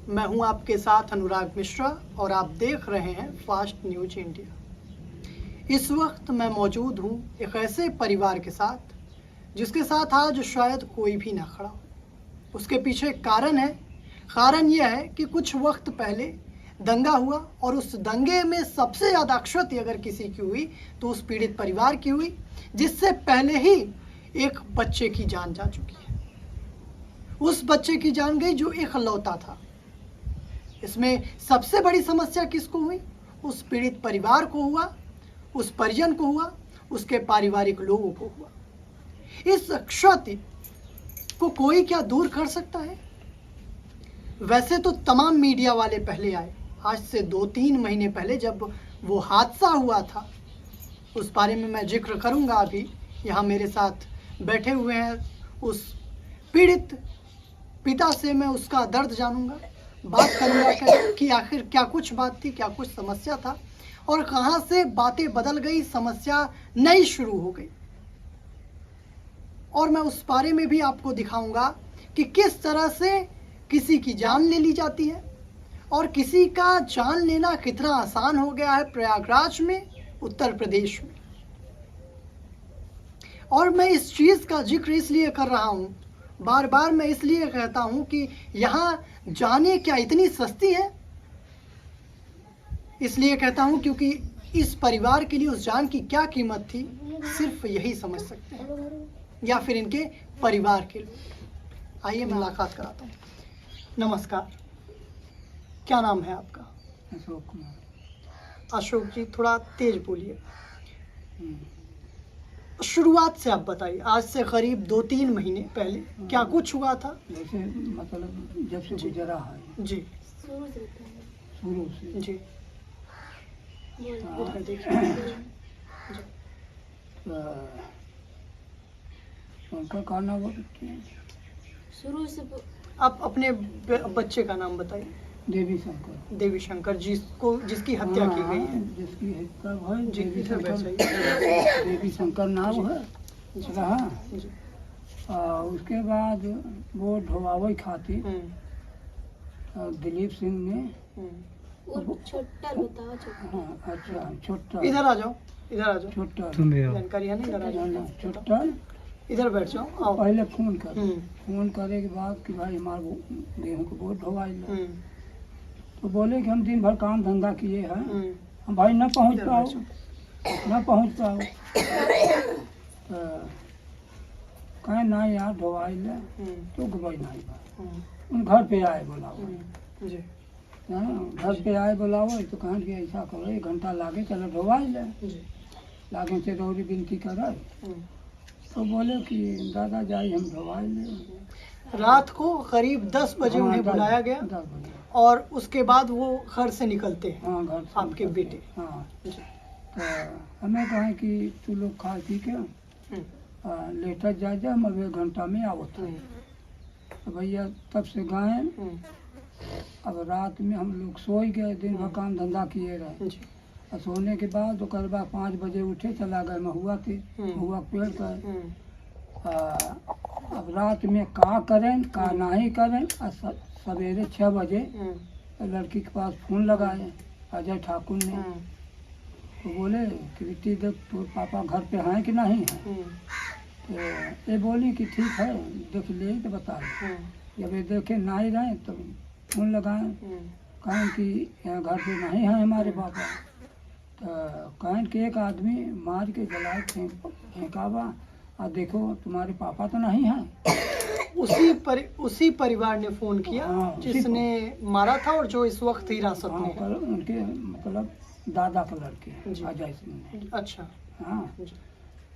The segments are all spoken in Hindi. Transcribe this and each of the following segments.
मैं हूं आपके साथ अनुराग मिश्रा और आप देख रहे हैं फास्ट न्यूज इंडिया। इस वक्त मैं मौजूद हूं एक ऐसे परिवार के साथ जिसके साथ आज शायद कोई भी ना खड़ा हो। उसके पीछे एक कारण है। कारण यह है कि कुछ वक्त पहले दंगा हुआ और उस दंगे में सबसे ज़्यादा क्षति अगर किसी की हुई तो उस पीड़ित परिवार की हुई, जिससे पहले ही एक बच्चे की जान जा चुकी है। उस बच्चे की जान गई जो इकलौता था। इसमें सबसे बड़ी समस्या किसको हुई? उस पीड़ित परिवार को हुआ, उस परिजन को हुआ, उसके पारिवारिक लोगों को हुआ। इस क्षति को कोई क्या दूर कर सकता है? वैसे तो तमाम मीडिया वाले पहले आए। आज से 2-3 महीने पहले जब वो हादसा हुआ था, उस बारे में मैं जिक्र करूंगा। अभी यहाँ मेरे साथ बैठे हुए हैं उस पीड़ित पिता से। मैं उसका दर्द जानूंगा, बात करूंगा कि आखिर क्या कुछ बात थी, क्या कुछ समस्या था और कहां से बातें बदल गई, समस्या नई शुरू हो गई। और मैं उस बारे में भी आपको दिखाऊंगा कि किस तरह से किसी की जान ले ली जाती है और किसी का जान लेना कितना आसान हो गया है प्रयागराज में, उत्तर प्रदेश में। और मैं इस चीज़ का जिक्र इसलिए कर रहा हूँ, बार बार मैं इसलिए कहता हूँ कि यहाँ जानें क्या इतनी सस्ती है। इसलिए कहता हूँ क्योंकि इस परिवार के लिए उस जान की क्या कीमत थी, सिर्फ यही समझ सकते हैं या फिर इनके परिवार के लोग। आइए मुलाकात कराता हूँ। नमस्कार, क्या नाम है आपका? अशोक कुमार। अशोक जी, थोड़ा तेज बोलिए। शुरुआत से आप बताइए, आज से करीब 2-3 महीने पहले क्या कुछ हुआ था? जैसे मतलब जब से गुजरा है जी, शुरू से जी, हाँ, उधर देखिए। उनका कहना वो शुरू से आप अपने बच्चे का नाम बताइए। देवी शंकर। देवी शंकर, जिसकी हत्या की गई है। जिसकी हत्या है जी, देवी इधर बैठ शंकर। जाइए। देवी शंकर नाम है रहा। जी। उसके बाद वो ढोवावई खाती दिलीप सिंह ने। वो छोटा बताओ, छोटा। हाँ अच्छा, छोटा इधर आ जाओ, इधर आ जाओ। छोटा जानकारी है ना, इधर आ जाओ। छोटा इधर बैठ जाओ, आओ। पहले फोन कर, फोन करे के बाद कि भाई हमारे गेहूँ को बहुत ढोवाई तो बोले कि हम दिन भर काम धंधा किए हैं, हम भाई न पहुँच पाओ। तो कहें ना यार ढोवाई ले तो गवाई नहीं बा। उन घर पे आए बुलाओ। जी। घर पे आए बुलाओ तो कहें कि ऐसा करो 1 घंटा लागे, चलो ढोवाई ले। जी। लागे से रोरी बिनती करे तो बोले कि दादा जाई हम ढोवाई ले। रात को करीब 10 बजे हाँ, उन्हें बुलाया गया 10 बजे। और उसके बाद वो घर से निकलते हैं। हाँ, घर से आपके निकलते। बेटे। हाँ, जी। तो हमें कहें कि तू लोग खा पी के लेटर जा हम अब 1 घंटा में आवत है। तो भैया तब से गए। अब रात में हम लोग सोई गए, दिन भर काम धंधा किए रहे। जी। और सोने के बाद ओकर बाद 5 बजे उठे, चला गए महुआ के पेड़ पर। अब रात में का करें का नहीं करें। सवेरे 6 बजे लड़की के पास फोन लगाए अजय ठाकुर ने। तो बोले कि बेटी देख तो पापा घर पे हैं कि नहीं हैं। तो ये बोली कि ठीक है देख ले तो बता। जब ये देखे नहीं रहे तो फोन लगाए, कहें कि यहाँ घर पे नहीं है हमारे पापा। तो कहें कि एक आदमी मार के जलाए फेंकावा और देखो तुम्हारे पापा तो नहीं हैं। उसी परिवार ने फोन किया। हाँ, जिसने मारा था और जो इस वक्त हिरासत में है। उनके मतलब दादा के लड़के अजय सिंह ने। अच्छा। हाँ,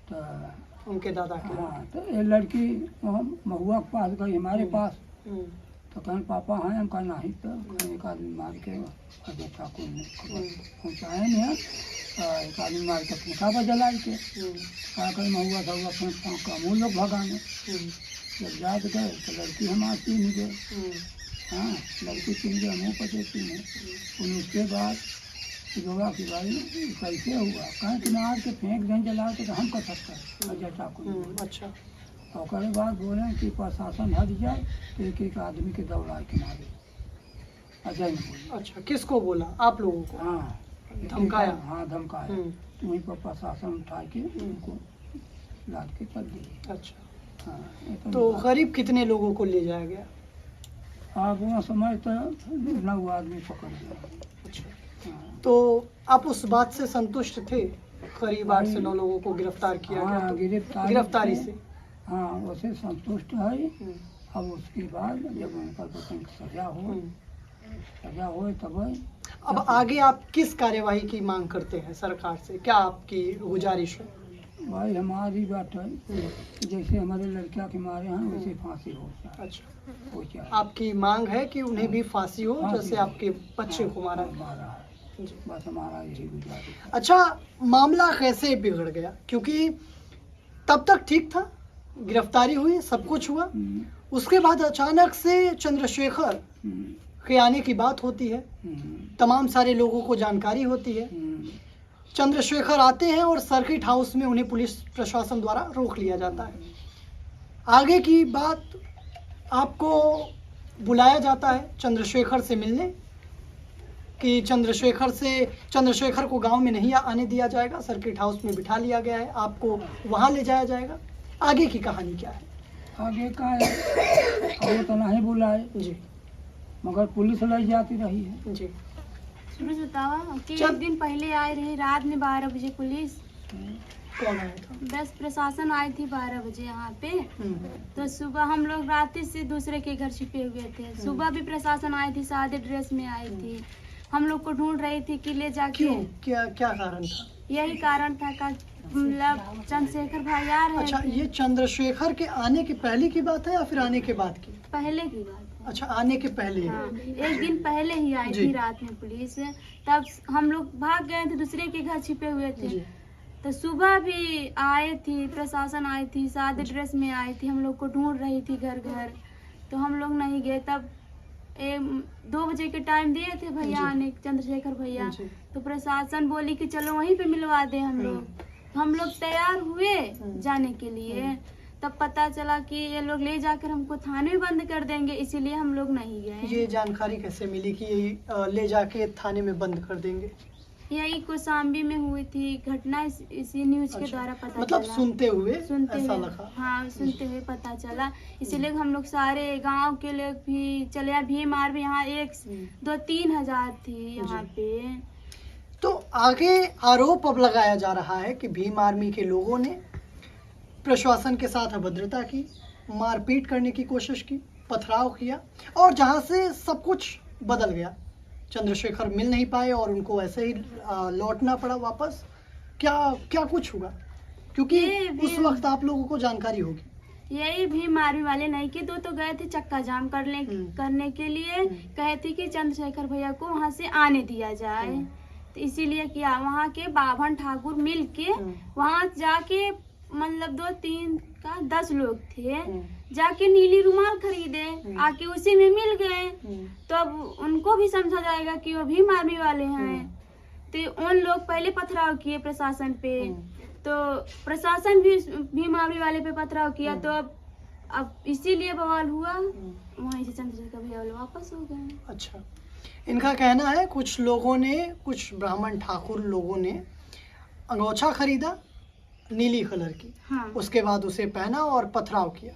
तो उनके दादा के। हाँ, तो ये लड़की महुआ के पास गई हमारे पास। तो कहें पापा हैं, हम कहा नहीं। तो एक आदमी मार के अजय ठाकुर ने पहुँचाए नहीं। एक आदमी मार के फेंका जला के कहा कर महुआ सहुआ फेंक का मुँह लोग भगाने। जब जात गए तो लड़की हमारे चीन गए। हाँ, लड़की चीन गए, मुँह पचे चीने। उसके बाद जोड़ा कि भाई कैसे हुआ, कहें कि मार के फेंक दें जला के तो हम कर सकते हैं अजय ठाकुर। अच्छा। और बाद बोले कि प्रशासन हट जाए तो एक आदमी के दौड़ा के मारे। अजय ने बोला। अच्छा, किसको बोला? आप लोगों को हाँ धमकाया? हाँ धमकाया। हम्म, तो वहीं पर प्रशासन उठा के उनको लाद के कर दिए। अच्छा, हाँ इतनी तो बात। करीब कितने लोगों को ले जाया गया? आप वहाँ समय तो 9 आदमी पकड़ गया। अच्छा, हाँ तो आप उस बात से संतुष्ट थे? करीब 8 से 9 लोगों को गिरफ्तार किया गया हाँ, तो गिरफ्तारी से? हाँ वैसे संतुष्ट है। हम्म, अब उसके बाद जब उनका वतन की सजा हो, हम्म। तब अब आगे आप किस कार्यवाही की मांग करते हैं सरकार से? क्या आपकी गुजारिश है? भाई हमारी बात है हम्म, कि जैसे हमारे लड़किया के मारे हैं वैसे फांसी हो जाए। अच्छा, वो क्या आपकी मांग है कि उन्हें भी फांसी हो फांसी जैसे हो। आपके बच्चे को मारा? मारा है। जी। बस हमारा यही गुजारिश है। अच्छा, मामला कैसे बिगड़ गया? क्योंकि तब तक ठीक था, गिरफ्तारी हुई, सब कुछ हुआ, हम्म, उसके बाद अचानक से चंद्रशेखर हम्म, के आने की बात होती है, हम्म, तमाम सारे लोगों को जानकारी होती है, हम्म, चंद्रशेखर आते हैं और सर्किट हाउस में उन्हें पुलिस प्रशासन द्वारा रोक लिया जाता है। आगे की बात, आपको बुलाया जाता है चंद्रशेखर से मिलने कि चंद्रशेखर को गांव में नहीं आने दिया जाएगा, सर्किट हाउस में बिठा लिया गया है, आपको वहां ले जाया जाएगा। आगे की कहानी क्या है? आगे का है वो तो नहीं बुलाए, जी, मगर पुलिस ले जाती रही है। जी, शुरू से बतावा कि चल। एक दिन पहले आए रहे रात में 12 बजे पुलिस, कौन आया था? बस प्रशासन आई थी 12 बजे यहाँ पे। हम्म, तो सुबह हम लोग रात से दूसरे के घर छिपे हुए थे। सुबह भी प्रशासन आई थी, सादे ड्रेस में आई थी, हम लोग को ढूंढ रही थी कि ले जाके। क्यों? क्या क्या कारण था? यही कारण था का मतलब चंद्रशेखर भाई आ रहे अच्छा, थे। ये चंद्रशेखर के आने के पहले की बात है या फिर आने के बाद की? पहले की बात है। अच्छा, आने के पहले है। हाँ, एक दिन पहले ही आई जी। थी रात में पुलिस। तब हम लोग भाग गए थे, दूसरे के घर छिपे हुए थे। जी, तो सुबह भी आए थी, प्रशासन आई थी, सादे ड्रेस में आई थी, हम लोग को ढूंढ रही थी घर घर। तो हम लोग नहीं गए। तब 2 बजे के टाइम दिए थे भैया जी। आने, चंद्रशेखर भैया। जी। तो प्रशासन बोली कि चलो वहीं पे मिलवा दे हम लोग। तो हम लोग तैयार हुए जाने के लिए। तब पता चला कि ये लोग ले जाकर हमको थाने में बंद कर देंगे, इसीलिए हम लोग नहीं गए। ये जानकारी कैसे मिली कि ले जाके थाने में बंद कर देंगे? यही कौशाम्बी में हुई थी घटना, इसी न्यूज के अच्छा, द्वारा पता मतलब चला। सुनते हुए सुनते ऐसा हुए, लगा? हाँ सुनते हुए पता चला। इसीलिए हम लोग सारे गांव के लोग भी चले आए। भीम आर्मी यहाँ 1-2-3 हजार थी यहाँ जी। पे। तो आगे आरोप अब लगाया जा रहा है कि भीम आर्मी के लोगों ने प्रशासन के साथ अभद्रता की, मारपीट करने की कोशिश की, पथराव किया और जहां से सब कुछ बदल गया। चंद्रशेखर मिल नहीं पाए और उनको ऐसे ही लौटना पड़ा वापस। क्या क्या कुछ हुआ? क्योंकि ये भी- उस वक्त आप लोगों को जानकारी होगी। यही भीम आर्मी वाले नहीं के दो तो गए थे चक्का जाम करने के लिए। कहे थे कि चंद्रशेखर भैया को वहाँ से आने दिया जाए। तो इसीलिए किया, वहाँ के बाभन ठाकुर मिल के वहाँ जाके मतलब 2-3 का 10 लोग थे, जाके नीली रुमाल खरीदे, आके उसी में मिल गए। तो अब उनको भी समझा जाएगा कि वो भीम आर्मी वाले हैं। तो उन लोग पहले पथराव किए प्रशासन पे, तो प्रशासन भी भीम आर्मी वाले पे पथराव किया। तो अब इसीलिए बवाल हुआ, वहीं से चंद्रशेखर भैया वाले वापस हो गए। अच्छा, इनका कहना है कुछ लोगों ने, कुछ ब्राह्मण ठाकुर लोगों ने अंगोछा खरीदा नीली कलर की, हाँ। उसके बाद उसे पहना और पथराव किया।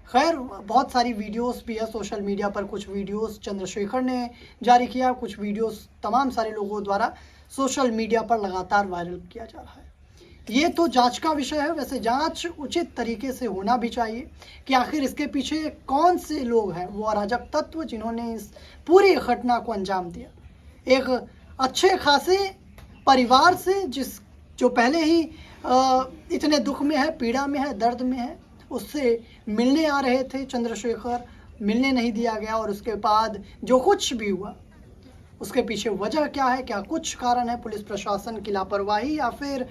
खैर, बहुत सारी वीडियोस भी है सोशल मीडिया पर। कुछ वीडियोस चंद्रशेखर ने जारी किया, कुछ वीडियोस तमाम सारे लोगों द्वारा सोशल मीडिया पर लगातार वायरल किया जा रहा है। ये तो जांच का विषय है। वैसे जांच उचित तरीके से होना भी चाहिए कि आखिर इसके पीछे कौन से लोग हैं, वो अराजक तत्व जिन्होंने इस पूरी घटना को अंजाम दिया। एक अच्छे खासे परिवार से जो पहले ही इतने दुख में है, पीड़ा में है, दर्द में है, उससे मिलने आ रहे थे चंद्रशेखर, मिलने नहीं दिया गया। और उसके बाद जो कुछ भी हुआ, उसके पीछे वजह क्या है, क्या कुछ कारण है, पुलिस प्रशासन की लापरवाही या फिर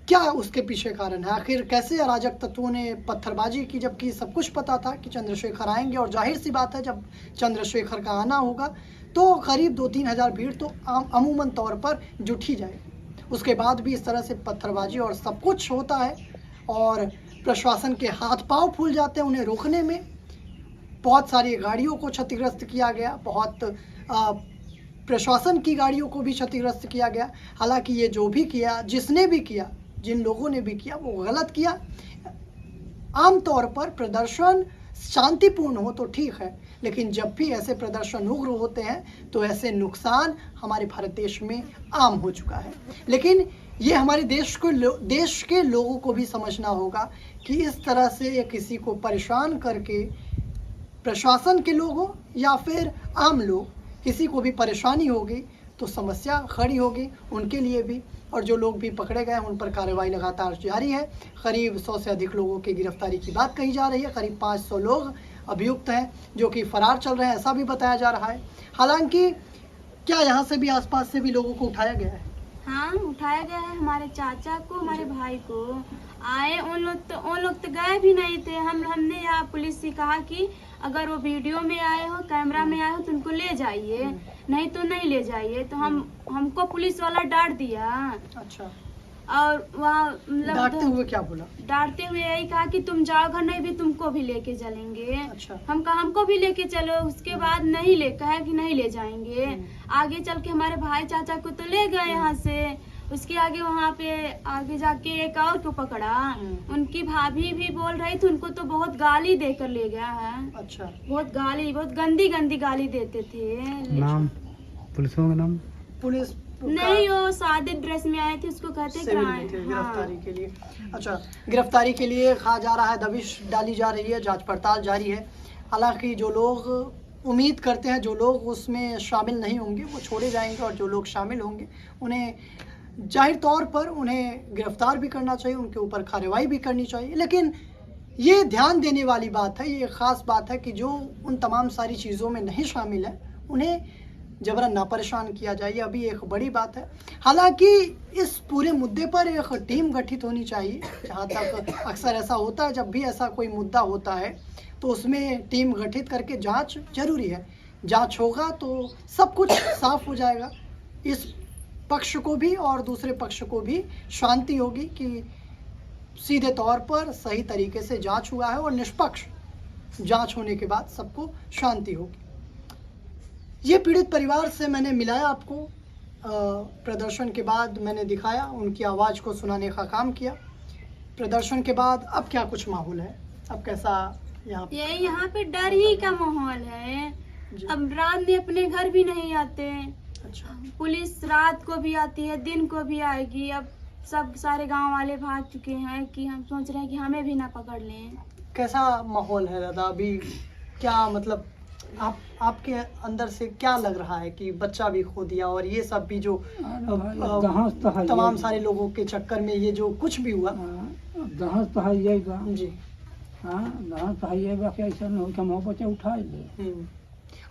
क्या उसके पीछे कारण है? आखिर कैसे अराजक तत्वों ने पत्थरबाजी की, जबकि सब कुछ पता था कि चंद्रशेखर आएंगे। और जाहिर सी बात है, जब चंद्रशेखर का आना होगा तो करीब 2-3 हज़ार भीड़ तो अमूमन तौर पर जुट ही जाएगी। उसके बाद भी इस तरह से पत्थरबाजी और सब कुछ होता है और प्रशासन के हाथ पांव फूल जाते हैं उन्हें रोकने में। बहुत सारी गाड़ियों को क्षतिग्रस्त किया गया, बहुत प्रशासन की गाड़ियों को भी क्षतिग्रस्त किया गया। हालांकि ये जो भी किया, जिसने भी किया, जिन लोगों ने भी किया, वो गलत किया। आमतौर पर प्रदर्शन शांतिपूर्ण हो तो ठीक है, लेकिन जब भी ऐसे प्रदर्शन उग्र होते हैं तो ऐसे नुकसान हमारे भारत देश में आम हो चुका है। लेकिन ये हमारे देश के लोगों को भी समझना होगा कि इस तरह से किसी को परेशान करके, प्रशासन के लोग हो या फिर आम लोग, किसी को भी परेशानी होगी तो समस्या खड़ी होगी उनके लिए भी। और जो लोग भी पकड़े गए हैं उन पर कार्रवाई लगातार जारी है। करीब 100 से अधिक लोगों की गिरफ्तारी की बात कही जा रही है। करीब 500 लोग अभियुक्त हैं जो कि फरार चल रहे हैं, ऐसा भी बताया जा रहा है। हालांकि क्या यहाँ से भी आसपास से भी लोगों को उठाया गया है? हाँ, उठाया गया है। हमारे चाचा को, हमारे भाई को आए, उन लोग तो गए भी नहीं थे। हमने यहाँ पुलिस से कहा कि अगर वो वीडियो में आए हो, कैमरा में आए हो तो उनको ले जाइए, नहीं तो नहीं ले जाइए। तो हमको पुलिस वाला डांट दिया। अच्छा। और वहाँ मतलब डांटते हुए क्या बोला? डांटते हुए यही कहा कि तुम जाओ घर, नहीं भी तुमको भी लेके चलेंगे। अच्छा। हम कहा हमको भी लेके चलो। उसके बाद नहीं ले, कहा कि नहीं ले जाएंगे। आगे चल के हमारे भाई चाचा को तो ले गए यहाँ से। उसके आगे वहाँ पे आगे जाके एक और को पकड़ा। उनकी भाभी भी बोल रही थी, उनको तो बहुत गाली देकर ले गया है। अच्छा। बहुत गाली, बहुत गंदी गंदी गाली देते थे। नाम पुलिसों का नाम? पुलिस नहीं, वो सादे ड्रेस में आए थे, उसको कहते हैं क्राइम। गिरफ्तारी के लिए। अच्छा, गिरफ्तारी के लिए कहा जा रहा है, दबिश डाली जा रही है, जांच पड़ताल जारी है। हालांकि जो लोग उम्मीद करते हैं, जो लोग उसमें शामिल नहीं होंगे वो छोड़े जाएंगे, और जो लोग शामिल होंगे उन्हें जाहिर तौर पर उन्हें गिरफ्तार भी करना चाहिए, उनके ऊपर कार्रवाई भी करनी चाहिए। लेकिन ये ध्यान देने वाली बात है, ये ख़ास बात है कि जो उन तमाम सारी चीज़ों में नहीं शामिल है उन्हें जबरन ना परेशान किया जाए। अभी एक बड़ी बात है। हालांकि इस पूरे मुद्दे पर एक टीम गठित होनी चाहिए। जहाँ तक अक्सर ऐसा होता है, जब भी ऐसा कोई मुद्दा होता है तो उसमें टीम गठित करके जांच जरूरी है। जांच होगा तो सब कुछ साफ हो जाएगा। इस पक्ष को भी और दूसरे पक्ष को भी शांति होगी कि सीधे तौर पर सही तरीके से जांच हुआ है, और निष्पक्ष जांच होने के बाद सबको शांति होगी। ये पीड़ित परिवार से मैंने मिलाया आपको, प्रदर्शन के बाद मैंने दिखाया, उनकी आवाज़ को सुनाने का काम किया। प्रदर्शन के बाद अब क्या कुछ माहौल है, अब कैसा यहाँ पे डर ही का माहौल है। अब रात में अपने घर भी नहीं आते। अच्छा। पुलिस रात को भी आती है, दिन को भी आएगी। अब सब सारे गांव वाले भाग चुके हैं कि हम सोच रहे हैं कि हमें भी ना पकड़ लें। कैसा माहौल है दादा अभी? क्या मतलब आपके अंदर से क्या लग रहा है कि बच्चा भी खो दिया, और ये सब भी जो तमाम सारे लोगों के चक्कर में ये जो कुछ भी हुआ? जी हाँ, ऐसा नहीं हो बच्चा उठा ले।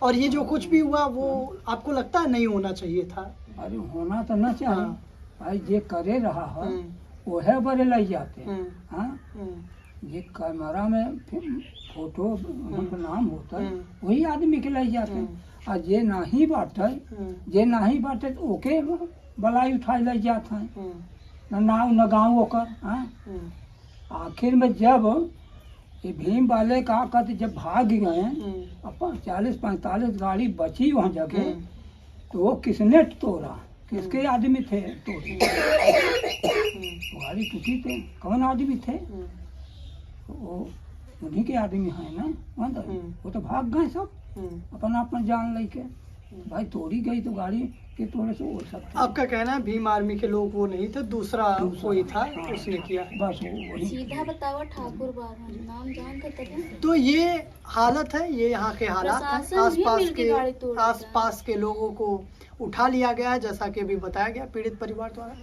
और ये जो कुछ भी हुआ वो आपको लगता है नहीं होना चाहिए था? अरे होना तो ना चाहिए भाई, जे करे रहा है वो है बड़े लग जाते हैं। हाँ, ये कैमरा में फोटो उनका नाम होता है, वही आदमी के लग जाते हैं। और जे नहीं बाटे तो ओके बलाई उठा ले जाता है, न नाव न गाँव होकर। आखिर में जब ये भीम वाले का कहते जब भाग गए, अपन 40-45 गाड़ी बची वहाँ जगह, तो वो किसने तोड़ा? किसके आदमी थे? तो गाड़ी टूटी थे, कौन आदमी थे? वो उन्हीं के आदमी है ना। वो तो भाग गए सब अपन जान लेके। भाई तोड़ी गई तो गाड़ी के तोड़े से हो सकता। आपका कहना है भीम आर्मी के लोग वो नहीं थे, दूसरा कोई था, उसने किया। बस सीधा बताओ, ठाकुर बाबा नाम जानते थे। तो ये हालत है, ये यहाँ के हालात हैं। आसपास के लोगों को उठा लिया गया है, जैसा कि अभी बताया गया पीड़ित परिवार द्वारा।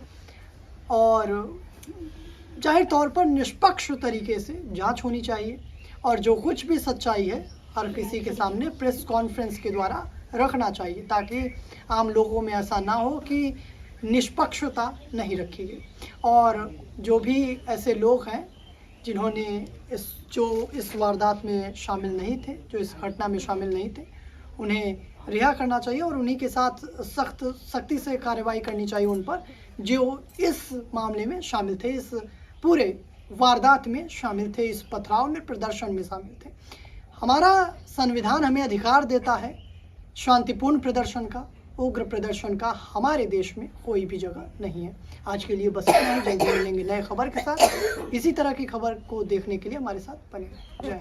और जाहिर तौर पर निष्पक्ष तरीके से जांच होनी चाहिए, और जो कुछ भी सच्चाई है हर किसी के सामने प्रेस कॉन्फ्रेंस के द्वारा रखना चाहिए, ताकि आम लोगों में ऐसा ना हो कि निष्पक्षता नहीं रखी गई। और जो भी ऐसे लोग हैं जिन्होंने इस वारदात में शामिल नहीं थे, जो इस घटना में शामिल नहीं थे, उन्हें रिहा करना चाहिए, और उन्हीं के साथ सख्ती से कार्रवाई करनी चाहिए उन पर जो इस मामले में शामिल थे, इस पूरे वारदात में शामिल थे, इस पथराव में, प्रदर्शन में शामिल थे। हमारा संविधान हमें अधिकार देता है शांतिपूर्ण प्रदर्शन का, उग्र प्रदर्शन का हमारे देश में कोई भी जगह नहीं है। आज के लिए बस इतना ही। जल्दी मिलेंगे नए खबर के साथ। इसी तरह की खबर को देखने के लिए हमारे साथ बने रहें। जय हिंद।